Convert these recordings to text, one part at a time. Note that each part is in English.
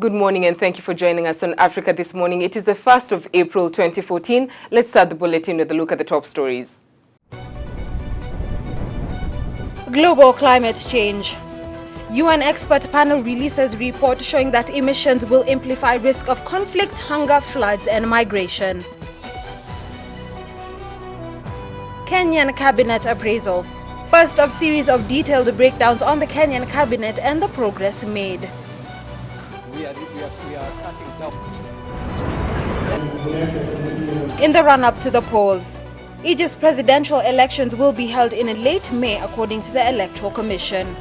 Good morning and thank you for joining us on Africa This Morning. It is the 1st of April 2014. Let's start the bulletin with a look at the top stories. Global climate change. UN expert panel releases report showing that emissions will amplify risk of conflict, hunger, floods and migration. Kenyan cabinet appraisal. First of series of detailed breakdowns on the Kenyan cabinet and the progress made. We are cutting down. In the run-up to the polls, Egypt's presidential elections will be held in late May according to the Electoral Commission.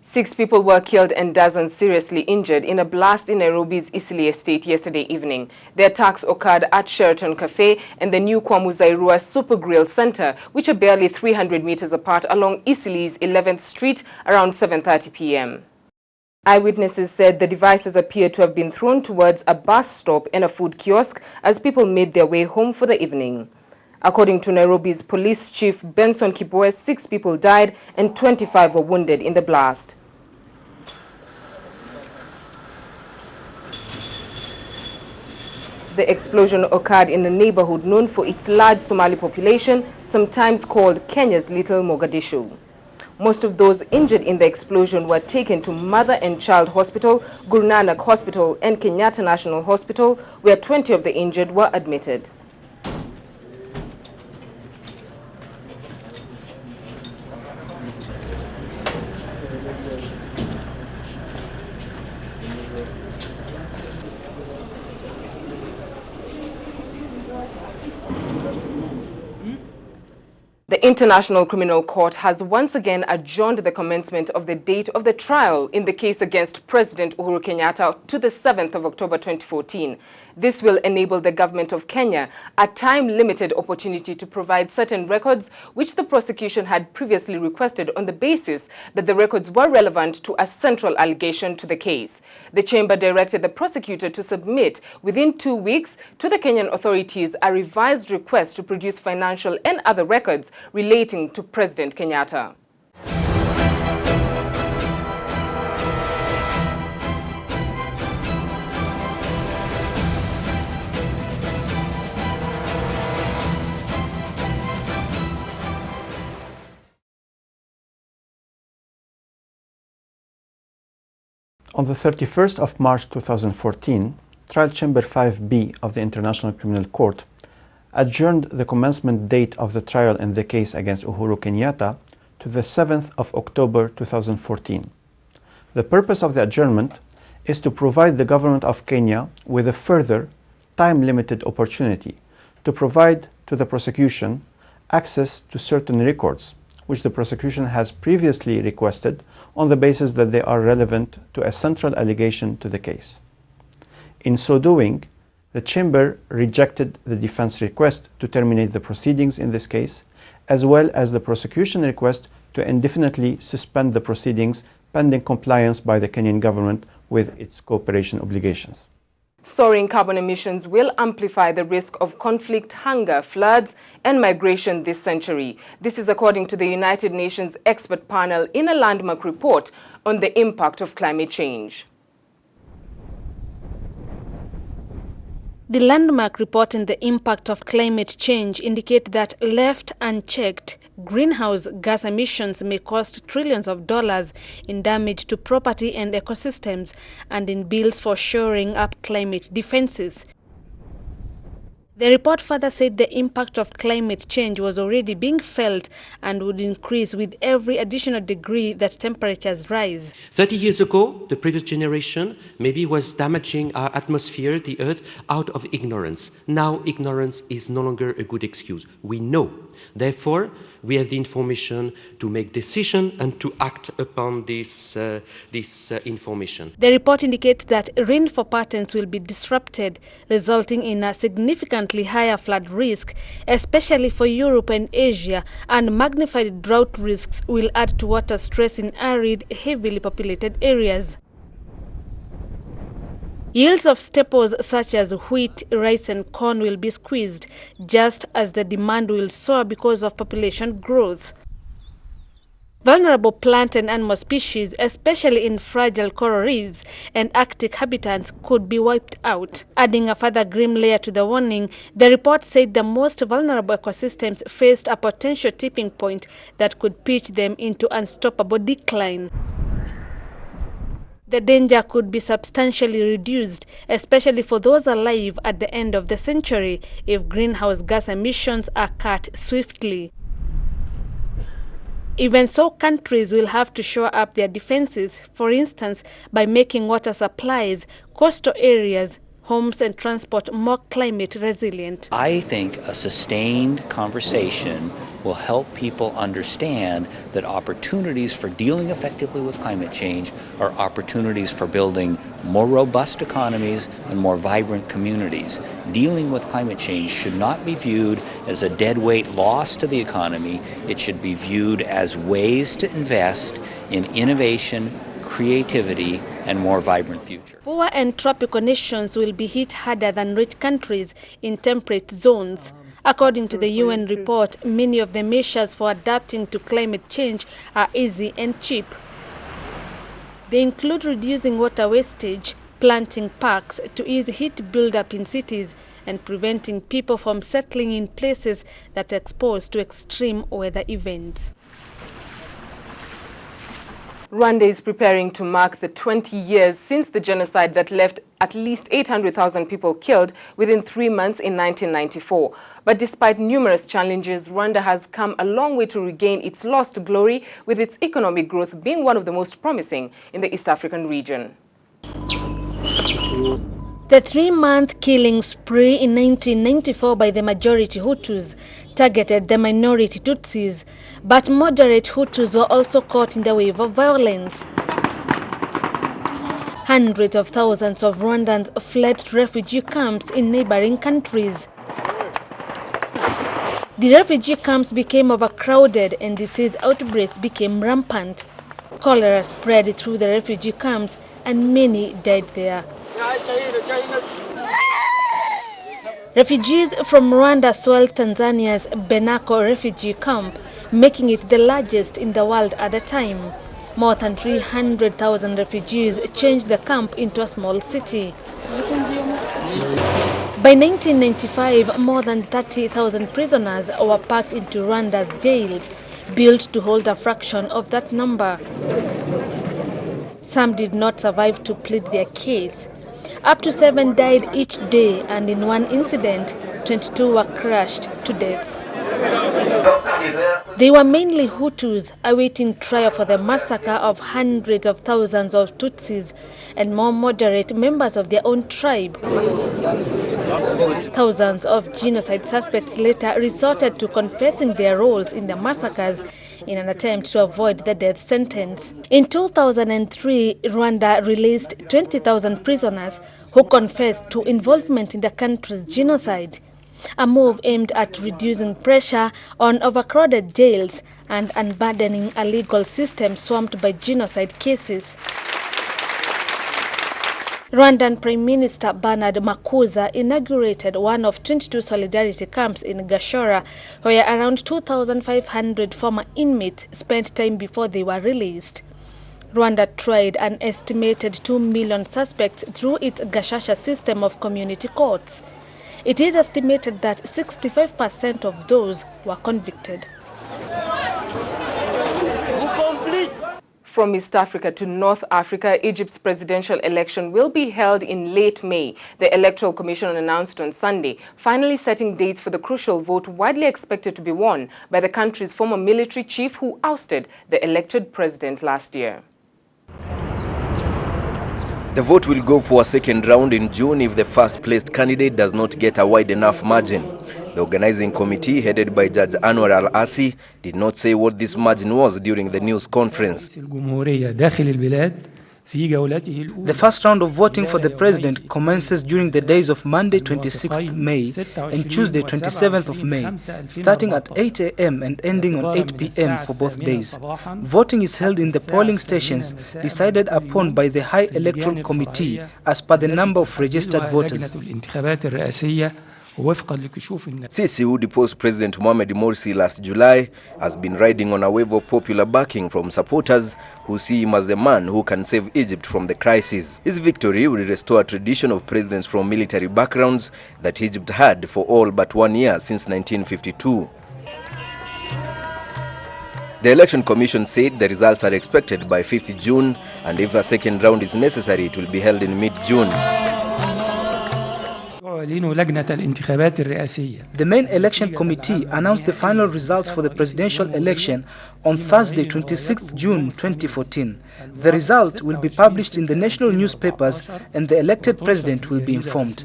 6 people were killed and dozens seriously injured in a blast in Nairobi's Eastleigh estate yesterday evening. The attacks occurred at Sheraton Cafe and the new Kwamuzairua Super Grill Center, which are barely 300 meters apart along Eastleigh's 11th Street around 7:30 p.m. Eyewitnesses said the devices appeared to have been thrown towards a bus stop and a food kiosk as people made their way home for the evening. According to Nairobi's police chief Benson Kiboe, 6 people died and 25 were wounded in the blast. The explosion occurred in a neighborhood known for its large Somali population, sometimes called Kenya's Little Mogadishu. Most of those injured in the explosion were taken to Mother and Child Hospital, Guru Nanak Hospital and Kenyatta National Hospital, where 20 of the injured were admitted. The International Criminal Court has once again adjourned the commencement of the date of the trial in the case against President Uhuru Kenyatta to the 7th of October 2014. This will enable the government of Kenya a time-limited opportunity to provide certain records which the prosecution had previously requested on the basis that the records were relevant to a central allegation to the case. The chamber directed the prosecutor to submit within 2 weeks to the Kenyan authorities a revised request to produce financial and other records relating to President Kenyatta. On the 31st of March 2014, Trial Chamber 5B of the International Criminal Court adjourned the commencement date of the trial in the case against Uhuru Kenyatta to the 7th of October 2014. The purpose of the adjournment is to provide the government of Kenya with a further time-limited opportunity to provide to the prosecution access to certain records which the prosecution has previously requested on the basis that they are relevant to a central allegation to the case. In so doing, the chamber rejected the defense request to terminate the proceedings in this case, as well as the prosecution request to indefinitely suspend the proceedings pending compliance by the Kenyan government with its cooperation obligations. Soaring carbon emissions will amplify the risk of conflict, hunger, floods, and migration this century. This is according to the United Nations expert panel in a landmark report on the impact of climate change. The landmark report on the impact of climate change indicate that left unchecked, greenhouse gas emissions may cost trillions of dollars in damage to property and ecosystems and in bills for shoring up climate defenses. The report further said the impact of climate change was already being felt and would increase with every additional degree that temperatures rise. 30 years ago, the previous generation maybe was damaging our atmosphere, the earth, out of ignorance. Now, ignorance is no longer a good excuse. We know. Therefore, we have the information to make decisions and to act upon this information. The report indicates that rainfall patterns will be disrupted, resulting in a significantly higher flood risk, especially for Europe and Asia, and magnified drought risks will add to water stress in arid, heavily populated areas. Yields of staples such as wheat, rice and corn will be squeezed, just as the demand will soar because of population growth. Vulnerable plant and animal species, especially in fragile coral reefs and Arctic habitats, could be wiped out. Adding a further grim layer to the warning, the report said the most vulnerable ecosystems faced a potential tipping point that could pitch them into unstoppable decline. The danger could be substantially reduced, especially for those alive at the end of the century, if greenhouse gas emissions are cut swiftly. Even so, countries will have to shore up their defenses, for instance, by making water supplies, coastal areas, homes and transport more climate resilient. I think a sustained conversation will help people understand that opportunities for dealing effectively with climate change are opportunities for building more robust economies and more vibrant communities. Dealing with climate change should not be viewed as a deadweight loss to the economy. It should be viewed as ways to invest in innovation, creativity, and more vibrant future. Poor and tropical nations will be hit harder than rich countries in temperate zones. According to the UN report, many of the measures for adapting to climate change are easy and cheap. They include reducing water wastage, planting parks to ease heat buildup in cities, and preventing people from settling in places that are exposed to extreme weather events. Rwanda is preparing to mark the 20 years since the genocide that left at least 800,000 people killed within 3 months in 1994. But despite numerous challenges, Rwanda has come a long way to regain its lost glory, with its economic growth being one of the most promising in the East African region. The 3-month killing spree in 1994 by the majority Hutus targeted the minority Tutsis, but moderate Hutus were also caught in the wave of violence. Hundreds of thousands of Rwandans fled to refugee camps in neighboring countries. The refugee camps became overcrowded and disease outbreaks became rampant. Cholera spread through the refugee camps and many died there. Refugees from Rwanda swelled Tanzania's Benako refugee camp, making it the largest in the world at the time. More than 300,000 refugees changed the camp into a small city. By 1995, more than 30,000 prisoners were packed into Rwanda's jails, built to hold a fraction of that number. Some did not survive to plead their case. Up to 7 died each day, and in one incident, 22 were crushed to death. They were mainly Hutus awaiting trial for the massacre of hundreds of thousands of Tutsis and more moderate members of their own tribe. Thousands of genocide suspects later resorted to confessing their roles in the massacres in an attempt to avoid the death sentence. In 2003, Rwanda released 20,000 prisoners who confessed to involvement in the country's genocide, a move aimed at reducing pressure on overcrowded jails and unburdening a legal system swamped by genocide cases. Rwandan Prime Minister Bernard Makuza inaugurated one of 22 solidarity camps in Gashora, where around 2,500 former inmates spent time before they were released. Rwanda tried an estimated 2 million suspects through its Gashasha system of community courts. It is estimated that 65% of those were convicted. From East Africa to North Africa, Egypt's presidential election will be held in late May, the Electoral Commission announced on Sunday, finally setting dates for the crucial vote widely expected to be won by the country's former military chief who ousted the elected president last year. The vote will go for a second round in June if the first-placed candidate does not get a wide enough margin. The organizing committee, headed by Judge Anwar Al-Asi, did not say what this margin was during the news conference. The first round of voting for the president commences during the days of Monday 26th May and Tuesday 27th of May, starting at 8 a.m. and ending on 8 p.m. for both days. Voting is held in the polling stations decided upon by the High Electoral Committee as per the number of registered voters. Sisi, who deposed President Mohamed Morsi last July, has been riding on a wave of popular backing from supporters who see him as the man who can save Egypt from the crisis. His victory will restore a tradition of presidents from military backgrounds that Egypt had for all but 1 year since 1952. The Election Commission said the results are expected by 5th June, and if a second round is necessary, it will be held in mid-June. The main election committee announced the final results for the presidential election on Thursday, 26th June 2014. The result will be published in the national newspapers and the elected president will be informed.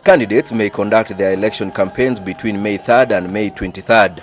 Candidates may conduct their election campaigns between May 3rd and May 23rd.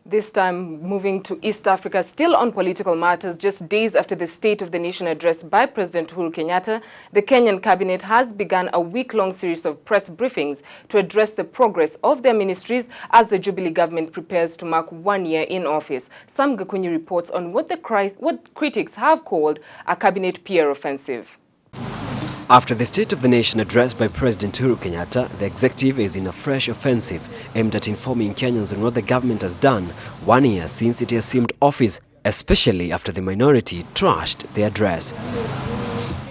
This time moving to East Africa, still on political matters, just days after the State of the Nation address by President Uhuru Kenyatta, the Kenyan cabinet has begun a week-long series of press briefings to address the progress of their ministries as the Jubilee government prepares to mark 1 year in office. Sam Gakunyi reports on what critics have called a cabinet PR offensive. After the State of the Nation address by President Uhuru Kenyatta, the executive is in a fresh offensive aimed at informing Kenyans on what the government has done 1 year since it assumed office, especially after the minority trashed the address.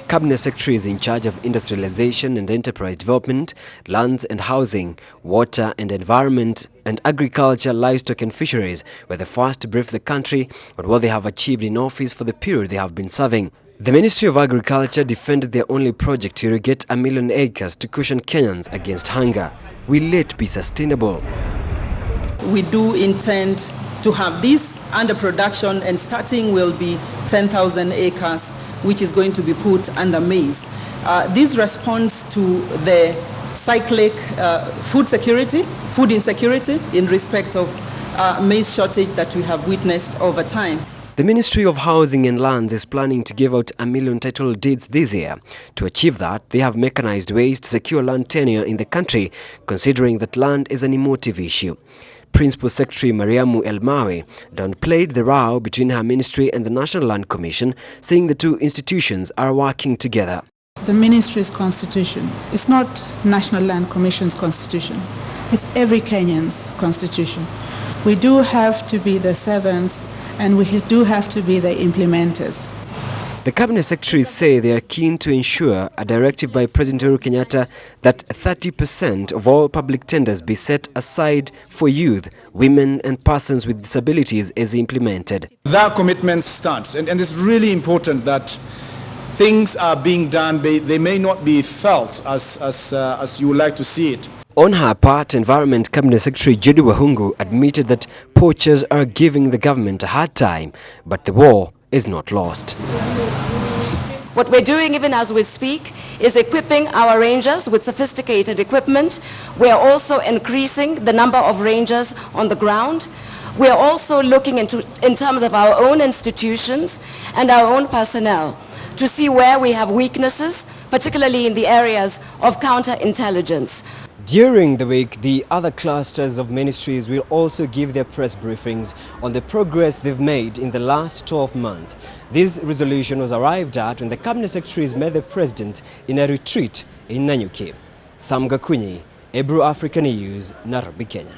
Cabinet secretaries in charge of industrialization and enterprise development, lands and housing, water and environment, and agriculture, livestock and fisheries were the first to brief the country on what they have achieved in office for the period they have been serving. The Ministry of Agriculture defended their only project to irrigate 1 million acres to cushion Kenyans against hunger. Will it be sustainable? We do intend to have this under production, and starting will be 10,000 acres, which is going to be put under maize. This responds to the cyclic food insecurity in respect of maize shortage that we have witnessed over time. The Ministry of Housing and Lands is planning to give out 1 million title deeds this year. To achieve that, they have mechanized ways to secure land tenure in the country, considering that land is an emotive issue. Principal Secretary Mariamu Elmawe downplayed the row between her ministry and the National Land Commission, saying the two institutions are working together. The ministry's constitution is not National Land Commission's constitution. It's every Kenyan's constitution. We do have to be the servants, and we do have to be the implementers. The cabinet secretaries say they are keen to ensure a directive by President Uhuru Kenyatta that 30% of all public tenders be set aside for youth, women and persons with disabilities is implemented. That commitment stands, and it's really important that things are being done. They may not be felt as you would like to see it. On her part, Environment Cabinet Secretary Judy Wahungu admitted that poachers are giving the government a hard time, but the war is not lost. What we're doing even as we speak is equipping our rangers with sophisticated equipment. We are also increasing the number of rangers on the ground. We are also looking in terms of our own institutions and our own personnel to see where we have weaknesses, particularly in the areas of counterintelligence. During the week, the other clusters of ministries will also give their press briefings on the progress they've made in the last 12 months. This resolution was arrived at when the cabinet secretaries met the president in a retreat in Nanyuki. Sam Gakunyi, Ebru Africa News, Nairobi, Kenya.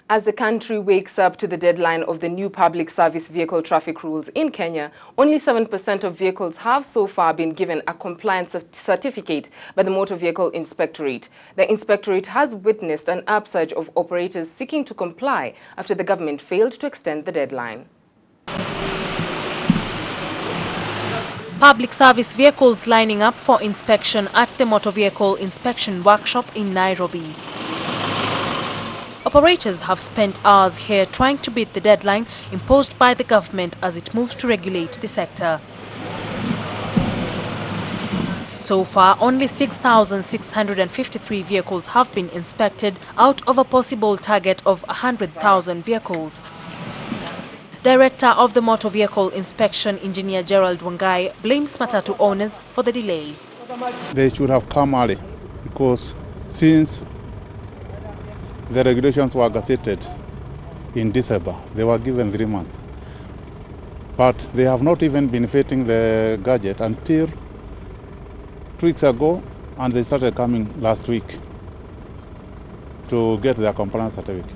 As the country wakes up to the deadline of the new public service vehicle traffic rules in Kenya, only 7% of vehicles have so far been given a compliance certificate by the Motor Vehicle Inspectorate. The Inspectorate has witnessed an upsurge of operators seeking to comply after the government failed to extend the deadline. Public service vehicles lining up for inspection at the Motor Vehicle Inspection Workshop in Nairobi. Operators have spent hours here trying to beat the deadline imposed by the government as it moves to regulate the sector. So far, only 6,653 vehicles have been inspected out of a possible target of 100,000 vehicles. Director of the Motor Vehicle Inspection, Engineer Gerald Wangai, blames Matatu owners for the delay. They should have come early because since the regulations were gazetted in December, they were given 3 months. But they have not even been fitting the gadget until 2 weeks ago, and they started coming last week to get their compliance certificate.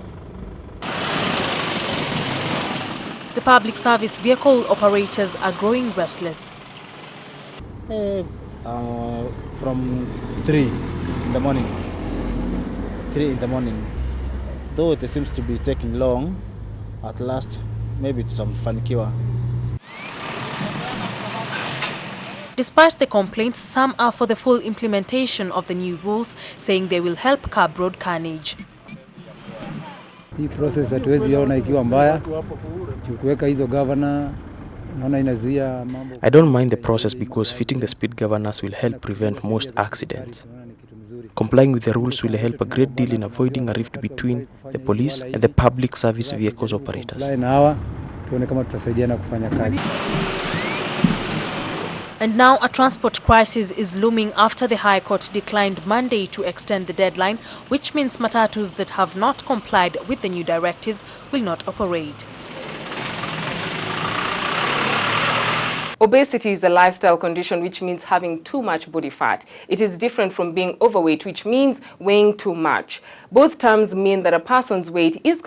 The public service vehicle operators are growing restless. From 3 in the morning. 3 in the morning. Though it seems to be taking long, at last, maybe to some fanikiwa. Despite the complaints, some are for the full implementation of the new rules, saying they will help curb road carnage. Hii process hatuwezi ona ikiwa mbaya. Kuweka hizo governor naona inazuia mambo. I don't mind the process because fitting the speed governors will help prevent most accidents. Complying with the rules will help a great deal in avoiding a rift between the police and the public service vehicles operators. Tuone kama tutasaidiana kufanya kazi. And now a transport crisis is looming after the High Court declined Monday to extend the deadline, which means matatus that have not complied with the new directives will not operate. Obesity is a lifestyle condition which means having too much body fat. It is different from being overweight, which means weighing too much. Both terms mean that a person's weight is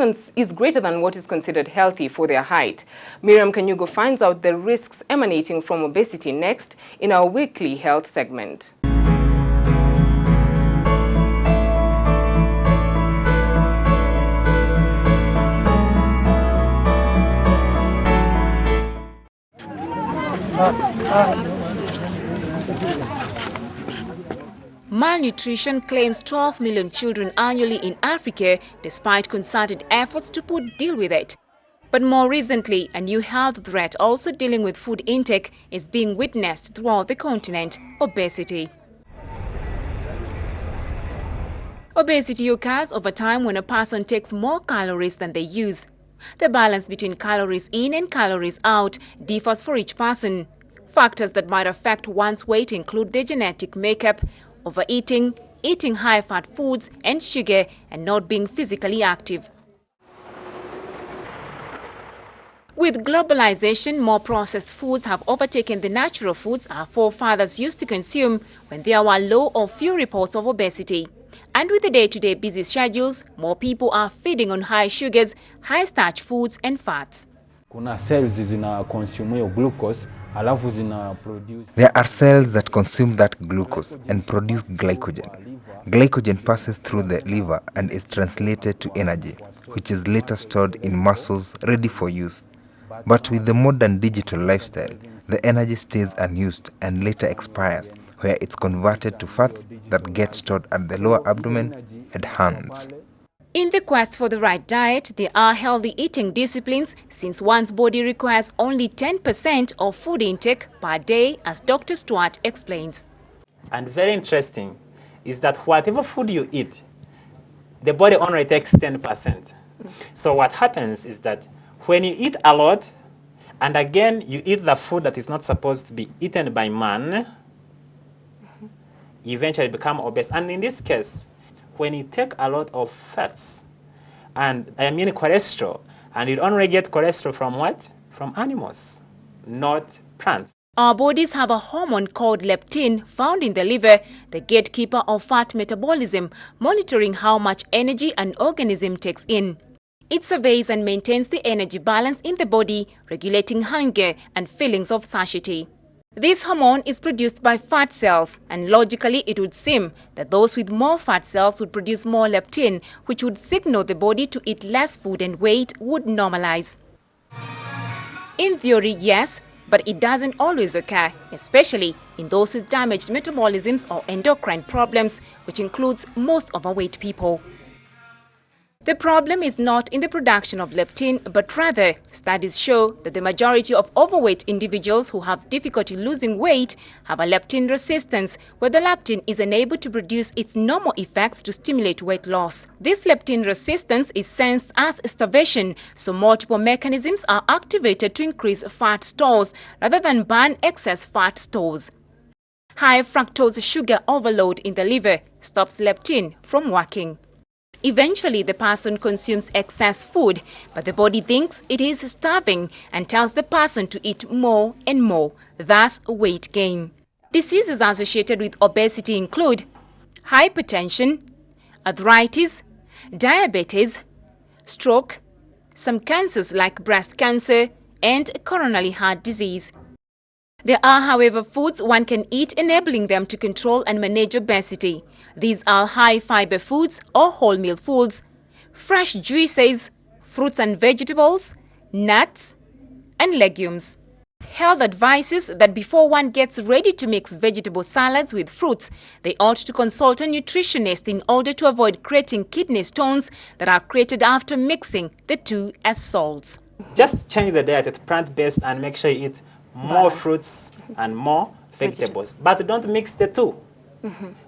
greater than what is considered healthy for their height. Miriam Kanyugo finds out the risks emanating from obesity next in our weekly health segment. Malnutrition claims 12 million children annually in Africa, despite concerted efforts to deal with it. But more recently, a new health threat also dealing with food intake is being witnessed throughout the continent: obesity. Obesity occurs over time when a person takes more calories than they use. The balance between calories in and calories out differs for each person. Factors that might affect one's weight include their genetic makeup, overeating, eating high-fat foods and sugar, and not being physically active. With globalization, more processed foods have overtaken the natural foods our forefathers used to consume when there were low or few reports of obesity. And with the day-to-day busy schedules, more people are feeding on high sugars, high-starch foods and fats. Kuna cells zina consume your glucose. There are cells that consume that glucose and produce glycogen. Glycogen passes through the liver and is translated to energy, which is later stored in muscles ready for use. But with the modern digital lifestyle, the energy stays unused and later expires, where it's converted to fats that get stored at the lower abdomen and hands. In the quest for the right diet, there are healthy eating disciplines, since one's body requires only 10% of food intake per day, as Dr. Stewart explains. And very interesting is that whatever food you eat, the body only takes 10%. So what happens is that when you eat a lot, and again you eat the food that is not supposed to be eaten by man, you eventually become obese. And in this case, when you take a lot of fats, and I mean cholesterol, and you only get cholesterol from what? From animals, not plants. Our bodies have a hormone called leptin found in the liver, the gatekeeper of fat metabolism, monitoring how much energy an organism takes in. It surveys and maintains the energy balance in the body, regulating hunger and feelings of satiety. This hormone is produced by fat cells, and logically it would seem that those with more fat cells would produce more leptin, which would signal the body to eat less food and weight would normalize. In theory, yes, but it doesn't always occur, especially in those with damaged metabolisms or endocrine problems, which includes most overweight people. The problem is not in the production of leptin, but rather, studies show that the majority of overweight individuals who have difficulty losing weight have a leptin resistance, where the leptin is unable to produce its normal effects to stimulate weight loss. This leptin resistance is sensed as starvation, so multiple mechanisms are activated to increase fat stores rather than burn excess fat stores. High fructose sugar overload in the liver stops leptin from working. Eventually, the person consumes excess food, but the body thinks it is starving and tells the person to eat more and more, thus weight gain. Diseases associated with obesity include hypertension, arthritis, diabetes, stroke, some cancers like breast cancer, and coronary heart disease. There are, however, foods one can eat enabling them to control and manage obesity. These are high-fiber foods or wholemeal foods, fresh juices, fruits and vegetables, nuts, and legumes. Health advises that before one gets ready to mix vegetable salads with fruits, they ought to consult a nutritionist in order to avoid creating kidney stones that are created after mixing the two as salts. Just change the diet, it's plant-based, and make sure you eat more fruits and more vegetables. But don't mix the two.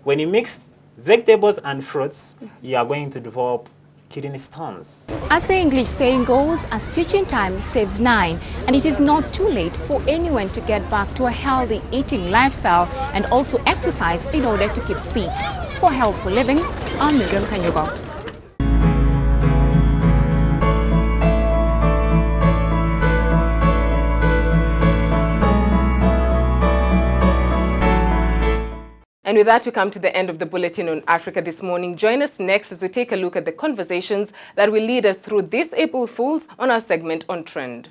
When you mix vegetables and fruits, you are going to develop kidney stones. As the English saying goes, a stitch in time saves 9, and it is not too late for anyone to get back to a healthy eating lifestyle and also exercise in order to keep fit. For Healthful Living, I'm Miriam Kanyugo. And with that, we come to the end of the Bulletin on Africa this morning. Join us next as we take a look at the conversations that will lead us through this April Fools on our segment on Trend.